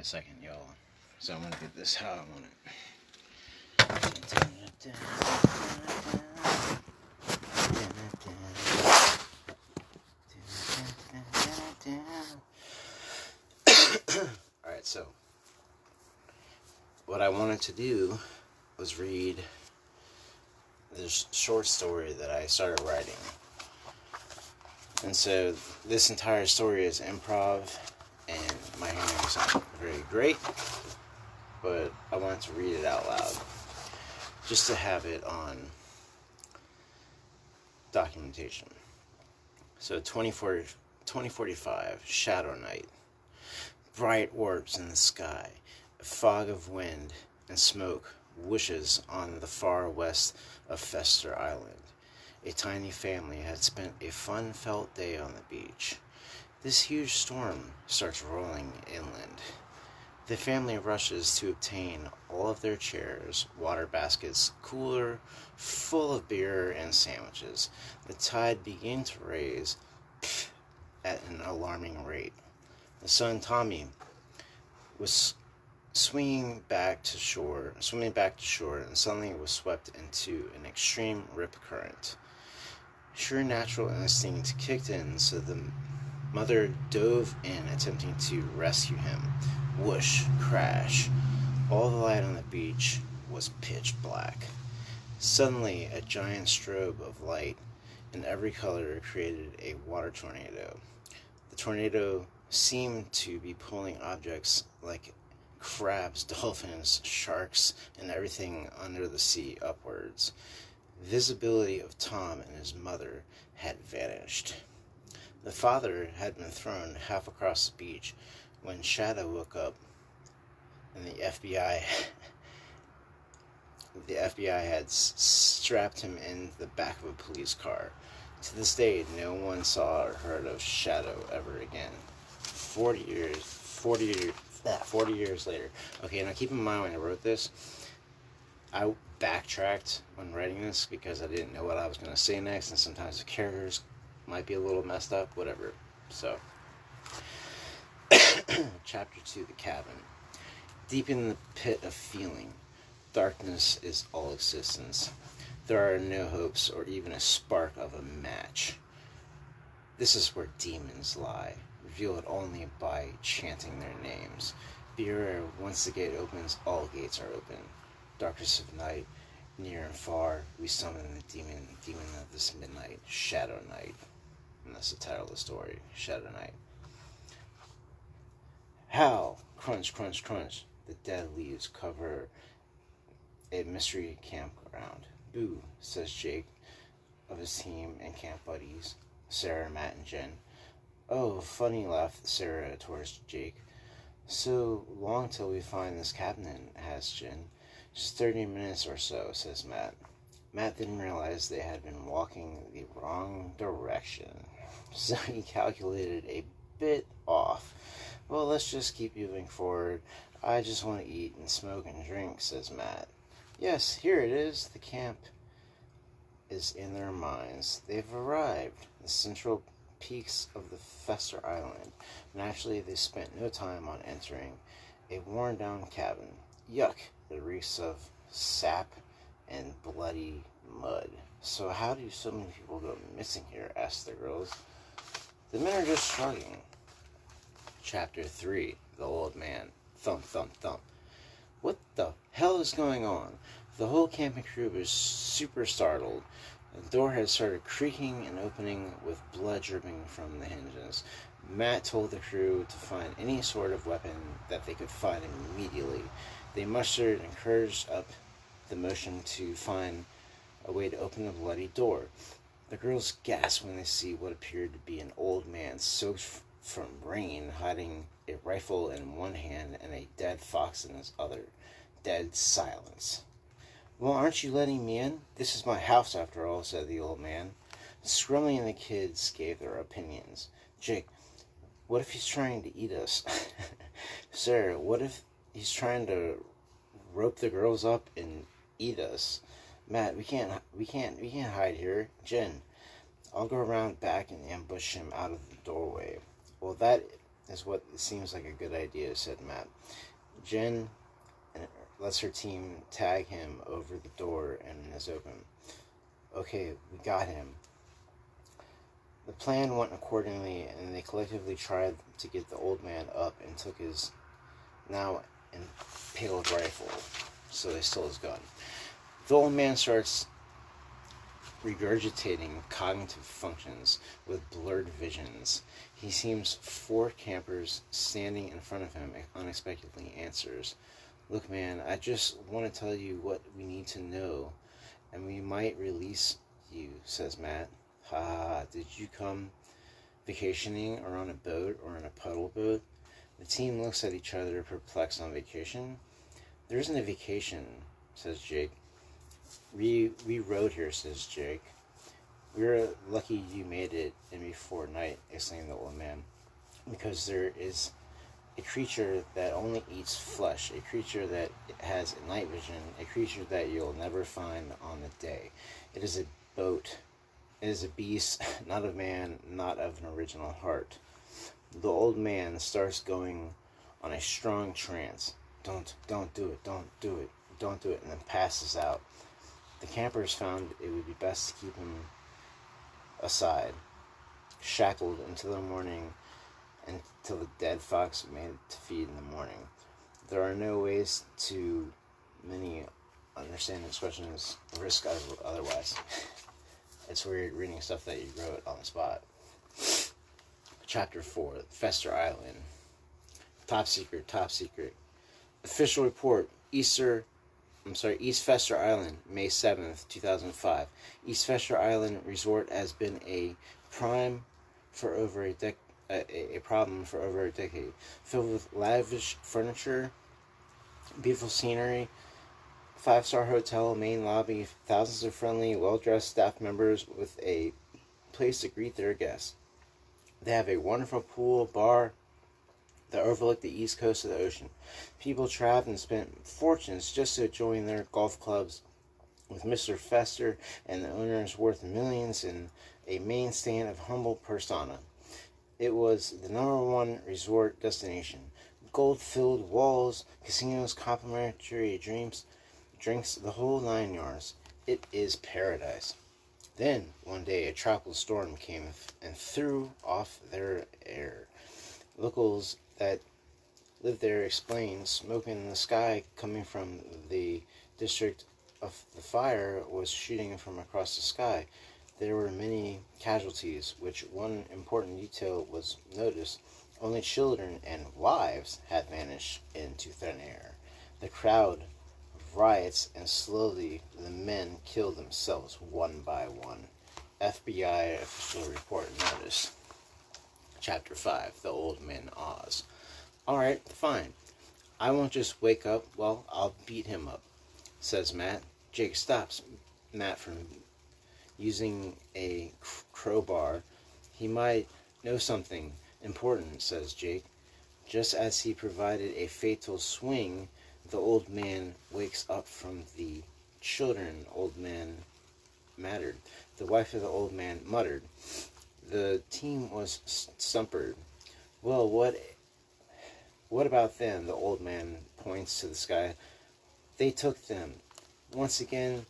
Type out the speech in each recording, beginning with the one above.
a second, y'all. So I'm gonna get this how I want it. Alright, so what I wanted to do was read this short story that I started writing. And so this entire story is improv, and my handwriting is not very great, but I wanted to read it out loud just to have it on documentation. So 2045, Shadow Night. Bright orbs in the sky, a fog of wind and smoke whooshes on the far west of Fester Island. A tiny family had spent a fun-felt day on the beach. This huge storm starts rolling inland. The family rushes to obtain all of their chairs, water baskets, cooler full of beer and sandwiches. The tide began to raise at an alarming rate. The son Tommy was swimming back to shore, and suddenly was swept into an extreme rip current. Sure natural instinct kicked in, so the mother dove in, attempting to rescue him. Whoosh, crash. All the light on the beach was pitch black. Suddenly, a giant strobe of light in every color created a water tornado. The tornado seemed to be pulling objects like crabs, dolphins, sharks, and everything under the sea upwards. Visibility of Tom and his mother had vanished. The father had been thrown half across the beach when Shadow woke up, and the FBI had strapped him in the back of a police car. To this day, no one saw or heard of Shadow ever again. 40 years later. Okay, now keep in mind when I wrote this, I backtracked when writing this because I didn't know what I was going to say next, and sometimes the characters might be a little messed up, whatever. So, Chapter 2, The Cabin. Deep in the pit of feeling, darkness is all existence. There are no hopes or even a spark of a match. This is where demons lie, revealed only by chanting their names. Beware, once the gate opens, all gates are open. Darkness of night, near and far, we summon the demon of this midnight, Shadow Night. And that's the title of the story, Shadow Night. Howl, crunch, crunch, crunch. The dead leaves cover a mystery campground. Boo, says Jake of his team and camp buddies, Sarah, Matt, and Jen. Oh, funny, laughed Sarah towards Jake. So long till we find this cabin, asks Jen. Just 30 minutes or so, says Matt. Matt didn't realize they had been walking the wrong direction, so he calculated a bit off. Well, let's just keep moving forward. I just want to eat and smoke and drink, says Matt. Yes, here it is. The camp is in their minds. They've arrived. The central peaks of the Fester Island. Naturally, they spent no time on entering a worn-down cabin. Yuck! It reeks of sap and bloody mud. So how do so many people go missing here? Asked the girls. The men are just shrugging. Chapter 3, The Old Man. Thump, thump, thump. What the hell is going on? The whole camping crew was super startled. The door had started creaking and opening with blood dripping from the hinges. Matt told the crew to find any sort of weapon that they could find immediately. They mustered and encouraged up the motion to find a way to open the bloody door. The girls gasped when they see what appeared to be an old man soaked from rain, hiding a rifle in one hand and a dead fox in his other. Dead silence. Well, aren't you letting me in? This is my house, after all, said the old man. Scrummy and the kids gave their opinions. Jake, what if he's trying to eat us? Sarah, what if he's trying to rope the girls up and eat us? Matt, we can't hide here. Jen, I'll go around back and ambush him out of the doorway. Well, that is what seems like a good idea, said Matt. Jen lets her team tag him over the door and is open. Okay, we got him. The plan went accordingly, and they collectively tried to get the old man up and took his now impaled rifle, so they stole his gun. The old man starts regurgitating cognitive functions with blurred visions. He sees 4 campers standing in front of him and unexpectedly answers, "Look, man, I just want to tell you what we need to know, and we might release you," says Matt. "Ha ha ha, did you come vacationing or on a boat or in a puddle boat?" The team looks at each other, perplexed. "On vacation?" "There isn't a vacation," says Jake. We rode here," says Jake. "We're lucky you made it in before night," exclaimed the old man, "because there is a creature that only eats flesh, a creature that has night vision, a creature that you'll never find on the day. It is a boat. It is a beast, not of man, not of an original heart." The old man starts going on a strong trance. Don't do it, don't do it, don't do it, and then passes out. The campers found it would be best to keep him aside, shackled until the morning, until the dead fox made it to feed in the morning. There are no ways to many understand expressions risk otherwise. It's weird reading stuff that you wrote on the spot. Chapter 4, Fester Island. Top secret, top secret. Official report, East Fester Island, May 7th, 2005. East Fester Island Resort has been a problem for over a decade, filled with lavish furniture, beautiful scenery, 5-star hotel, main lobby, thousands of friendly, well-dressed staff members with a place to greet their guests. They have a wonderful pool, bar that overlook the east coast of the ocean. People traveled and spent fortunes just to join their golf clubs with Mr. Fester and the owners worth millions in a main stand of humble persona. It was the #1 resort destination. Gold-filled walls, casinos, complimentary drinks, the whole 9 yards. It is paradise. Then, one day, a tropical storm came and threw off their air. Locals that lived there explained smoke in the sky coming from the district of the fire was shooting from across the sky. There were many casualties, which one important detail was noticed. Only children and wives had vanished into thin air. The crowd riots, and slowly the men killed themselves one by one. FBI official report notice. Chapter 5, The Old Man Oz. "Alright, fine. I won't just wake up. Well, I'll beat him up," says Matt. Jake stops Matt from using a crowbar. "He might know something important," says Jake. Just as he provided a fatal swing, the old man wakes up from the children. Old man mattered. The wife of the old man muttered. The team was stumpered. "Well, what about them?" The old man points to the sky. "They took them." Once again,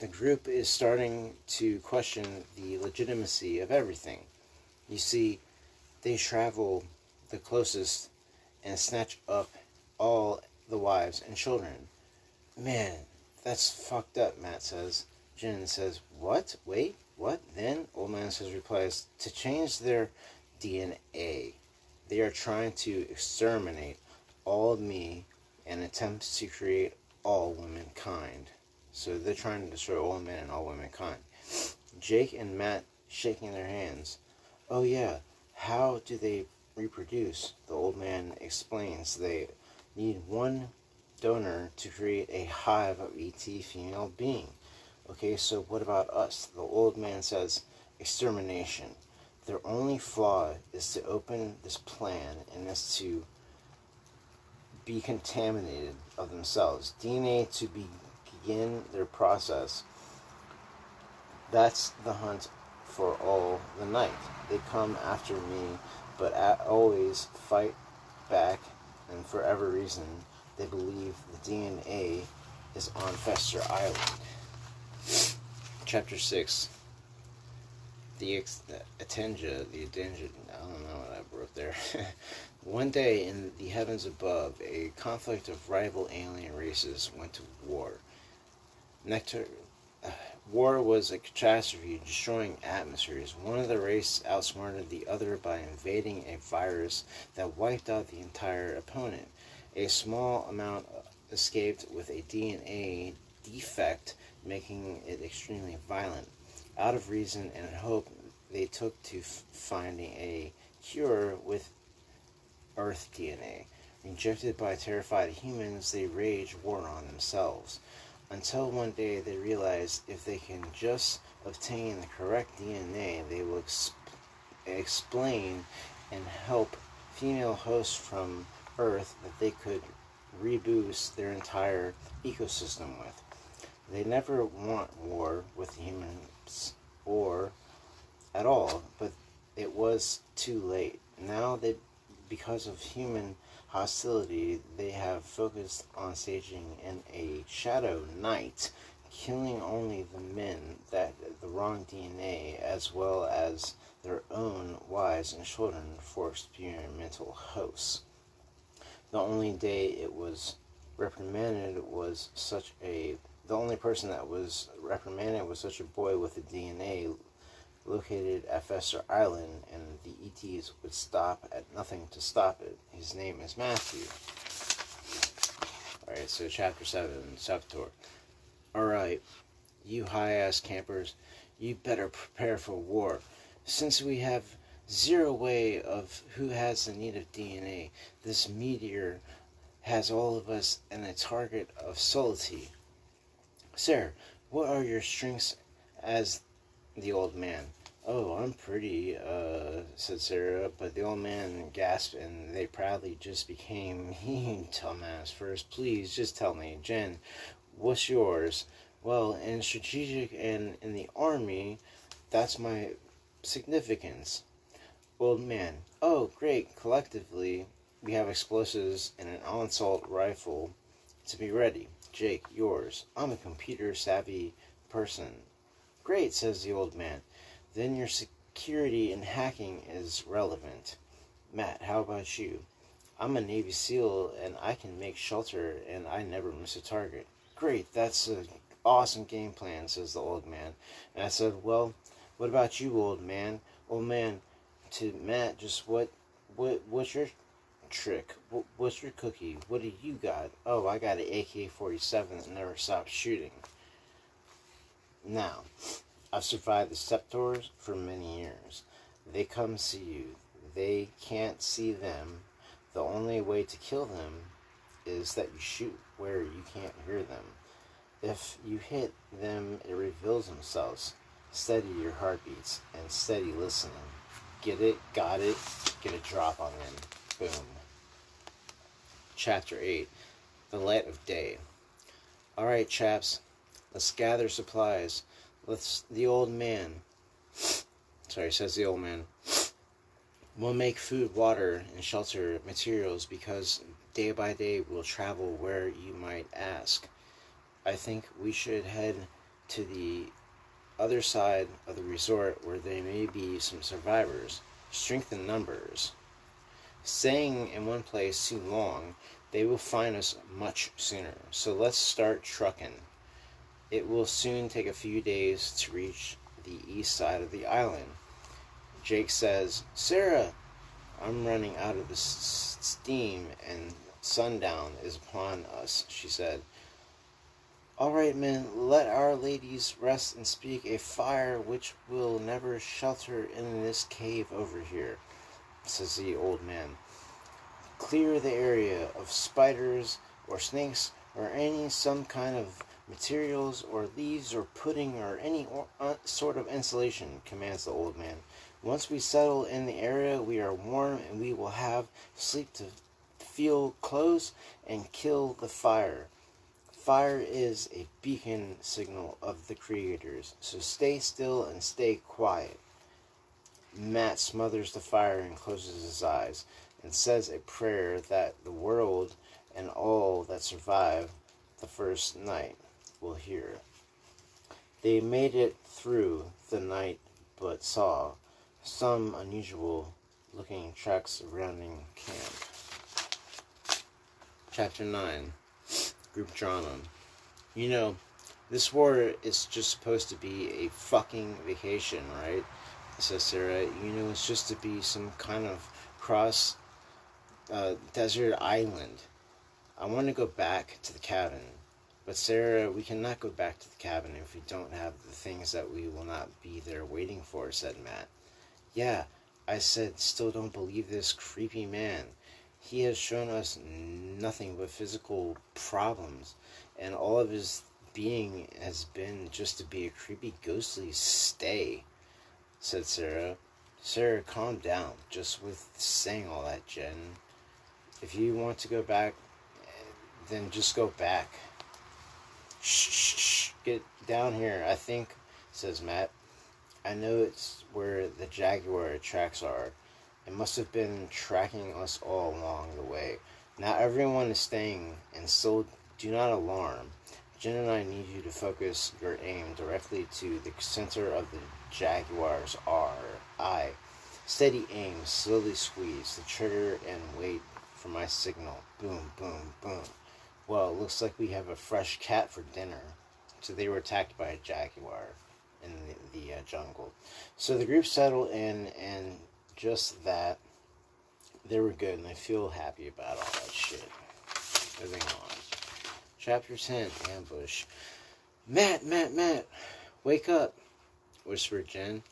the group is starting to question the legitimacy of everything. You see, they travel the closest and snatch up all the wives and children. "Man, that's fucked up," Matt says. Jen says, "What? Wait, what?" Then old man replies, "To change their DNA. They are trying to exterminate all of me and attempt to create all womankind." So they're trying to destroy all men and all womankind. Jake and Matt shaking their hands. "Oh yeah, how do they reproduce?" The old man explains. "They need one donor to create a hive of ET female being." "Okay, so what about us?" The old man says, "Extermination. Their only flaw is to open this plan and is to be contaminated of themselves. DNA to begin their process. That's the hunt for all the night. They come after me, but always fight back, and for every reason, they believe the DNA is on Fester Island. Chapter 6. The Atenja, I don't know what I wrote there. One day in the heavens above, a conflict of rival alien races went to war. War was a catastrophe, destroying atmospheres. One of the races outsmarted the other by invading a virus that wiped out the entire opponent. A small amount escaped with a DNA defect, making it extremely violent. Out of reason and hope, they took to finding a cure with Earth DNA. Rejected by terrified humans, they waged war on themselves. Until one day they realized if they can just obtain the correct DNA, they will explain and help female hosts from Earth that they could reboost their entire ecosystem with. They never want war with humans or at all, but it was too late. Now because of human hostility, they have focused on staging in a shadow night, killing only the men that the wrong DNA, as well as their own wives and children for experimental hosts. The only day it was reprimanded was the only person that was reprimanded was such a boy with a DNA located at Fester Island, and the ETs would stop at nothing to stop it. His name is Matthew. Alright, so Chapter 7, Saboteur. Alright, you high-ass campers, you better prepare for war. Since we have zero way of who has the need of DNA, this meteor has all of us in a target of solidity. Sir, what are your strengths as the old man? Oh, I'm pretty, said Sarah, but the old man gasped and they proudly just became, dumbass first, please, just tell me. Jen, what's yours? Well, in strategic and in the army, that's my significance. Old man, oh, great, collectively, we have explosives and an assault rifle to be ready. Jake, yours. I'm a computer-savvy person. Great, says the old man. Then your security and hacking is relevant. Matt, how about you? I'm a Navy SEAL and I can make shelter and I never miss a target. Great, that's an awesome game plan, says the old man. And I said, well, what about you, old man? Old man, to Matt, just what's your trick? What's your cookie? What do you got? Oh, I got an AK-47 that never stops shooting. Now, I've survived the Septors for many years. They come see you. They can't see them. The only way to kill them is that you shoot where you can't hear them. If you hit them, it reveals themselves. Steady your heartbeats and steady listening. Get it? Got it? Get a drop on them. Boom. Chapter 8. The Light of Day. Alright, chaps. Let's gather supplies. Says the old man. We'll make food, water, and shelter materials because day by day we'll travel where you might ask. I think we should head to the other side of the resort where there may be some survivors. Strength in numbers. Staying in one place too long, they will find us much sooner. So let's start trucking. It will soon take a few days to reach the east side of the island. Jake says, Sarah, I'm running out of the steam and sundown is upon us, she said. All right, men, let our ladies rest and speak a fire which will never shelter in this cave over here, says the old man. Clear the area of spiders or snakes or some kind of materials or leaves or pudding or any sort of insulation, commands the old man. Once we settle in the area, we are warm and we will have sleep to feel close and kill the fire. Fire is a beacon signal of the creators, so stay still and stay quiet. Matt smothers the fire and closes his eyes and says a prayer that the world and all that survive the first night will hear. They made it through the night but saw some unusual looking tracks surrounding camp. Chapter 9. Group Drama. You know, this war is just supposed to be a fucking vacation, right? Says Sarah. You know, it's just to be some kind of cross desert island. I want to go back to the cabin. But Sarah, we cannot go back to the cabin if we don't have the things that we will not be there waiting for, said Matt. Yeah, I said, still don't believe this creepy man. He has shown us nothing but physical problems, and all of his being has been just to be a creepy, ghostly stay, said Sarah. Sarah, calm down, just with saying all that, Jen. If you want to go back, then just go back. Shh, get down here, I think, says Matt. I know it's where the Jaguar tracks are. It must have been tracking us all along the way. Now everyone is staying, and so do not alarm. Jen and I need you to focus your aim directly to the center of the Jaguar's eye. Steady aim, slowly squeeze the trigger and wait for my signal. Boom, boom, boom. Well, it looks like we have a fresh cat for dinner. So they were attacked by a jaguar in the jungle. So the group settled in, and just that, they were good, and I feel happy about all that shit. Moving on. Chapter 10, Ambush. Matt, wake up, whispered Jen.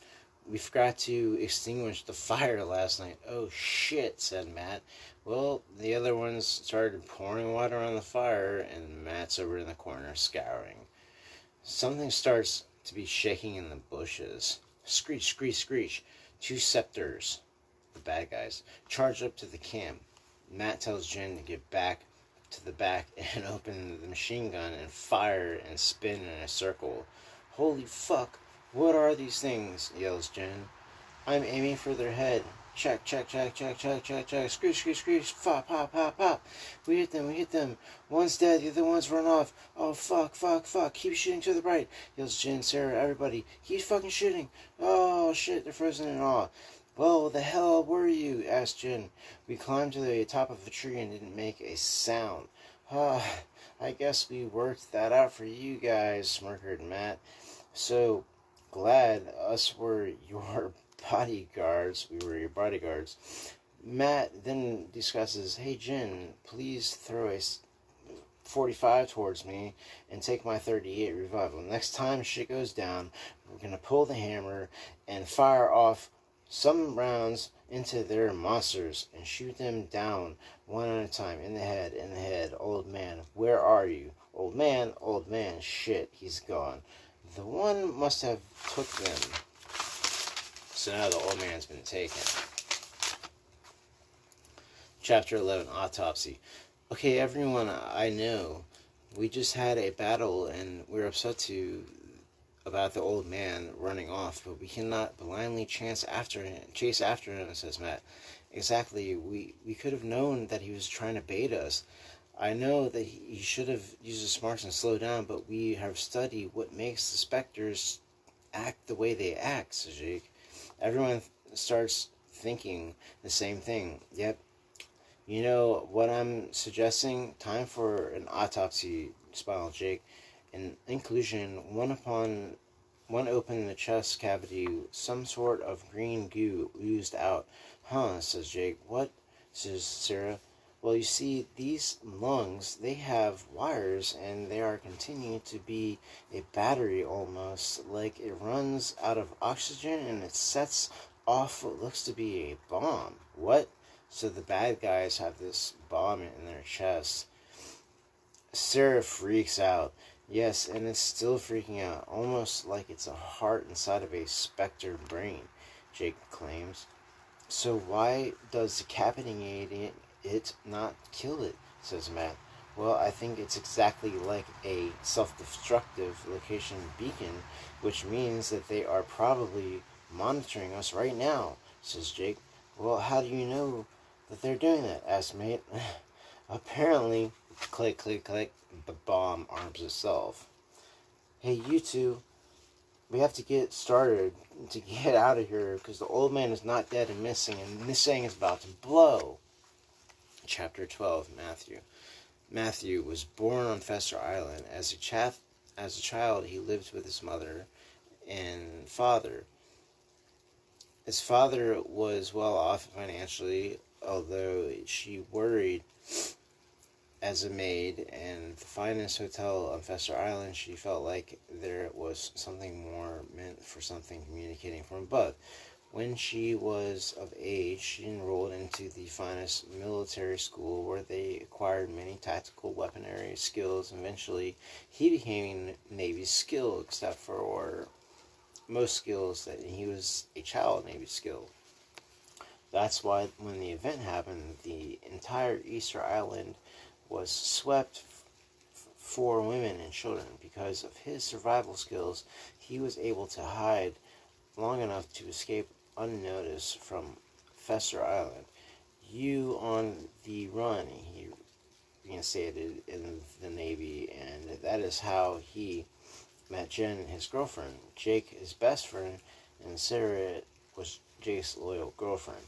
We forgot to extinguish the fire last night. Oh shit, said Matt. Well, the other ones started pouring water on the fire, and Matt's over in the corner scouring. Something starts to be shaking in the bushes. Screech, screech, screech. 2 Scepters, the bad guys, charge up to the camp. Matt tells Jen to get back to the back and open the machine gun and fire and spin in a circle. Holy fuck, what are these things? Yells Jen. I'm aiming for their head. Check. Screech, screech, screech. Pop, pop, pop, pop. We hit them. One's dead, the other one's run off. Oh, fuck. Keep shooting to the right. Yells Jen, Sarah, everybody. Keep fucking shooting. Oh, shit, they're frozen in awe. Well, the hell were you? Asked Jen. We climbed to the top of a tree and didn't make a sound. I guess we worked that out for you guys, smirked Matt. So glad us were your bodyguards. We were your bodyguards. Matt then discusses, hey Jen, please throw a 45 towards me and take my 38 revival. Next time shit goes down, we're gonna pull the hammer and fire off some rounds into their monsters and shoot them down one at a time. In the head. Old man, where are you? Old man, shit, he's gone. The one must have took them. So now the old man's been taken. Chapter 11, Autopsy. Okay, everyone, I know we just had a battle and we're upset about the old man running off, but we cannot blindly chase after him, says Matt. Exactly, we could have known that he was trying to bait us. I know that he should have used his smarts and slowed down, but we have studied what makes the specters act the way they act, says Jake. Everyone starts thinking the same thing. Yep. You know what I'm suggesting? Time for an autopsy, smiled Jake. In inclusion, one open in the chest cavity, some sort of green goo oozed out. Huh, says Jake. What? Says Sarah. Well, you see, these lungs, they have wires, and they are continuing to be a battery almost, like it runs out of oxygen and it sets off what looks to be a bomb. What? So the bad guys have this bomb in their chest. Sarah freaks out. Yes, and it's still freaking out, almost like it's a heart inside of a specter brain, Jake claims. So why does decapitating it not kill it, says Matt. Well, I think it's exactly like a self-destructive location beacon, which means that they are probably monitoring us right now, says Jake. Well, how do you know that they're doing that? Asks Mate. Apparently, click, click, click, the bomb arms itself. Hey, you two, we have to get started to get out of here because the old man is not dead and missing, and this thing is about to blow. Chapter 12, Matthew. Matthew was born on Fester Island. As a child, he lived with his mother and father. His father was well off financially, although she worried as a maid in the finest hotel on Fester Island. She felt like there was something more meant for something communicating from above. When she was of age, she enrolled into the finest military school where they acquired many tactical weaponry skills. Eventually, he became Navy SEAL, except for most skills that he was a child Navy SEAL. That's why when the event happened, the entire Easter Island was swept for women and children. Because of his survival skills, he was able to hide long enough to escape unnoticed from Fester Island. You on the run, he reinstated in the Navy, and that is how he met Jen, his girlfriend. Jake, his best friend, and Sarah was Jake's loyal girlfriend.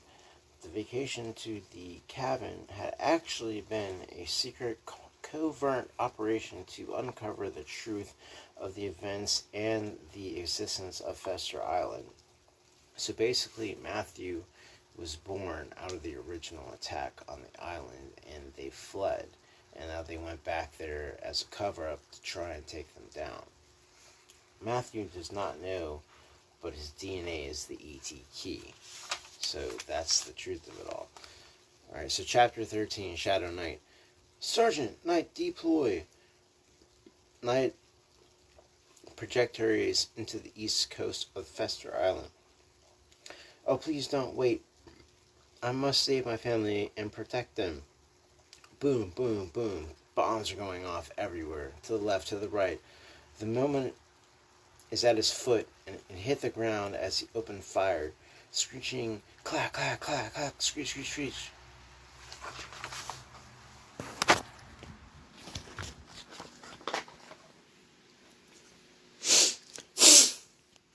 The vacation to the cabin had actually been a secret covert operation to uncover the truth of the events and the existence of Fester Island. So basically, Matthew was born out of the original attack on the island, and they fled. And now they went back there as a cover-up to try and take them down. Matthew does not know, but his DNA is the ET key. So that's the truth of it all. Alright, so Chapter 13, Shadow Knight. Sergeant, Knight, deploy. Knight trajectories into the east coast of Fester Island. Oh, please don't wait. I must save my family and protect them. Boom, boom, boom. Bombs are going off everywhere, to the left, to the right. The moment is at his foot, and it hit the ground as he opened fire. Screeching, clack, clack, clack, clack, screech, screech, screech.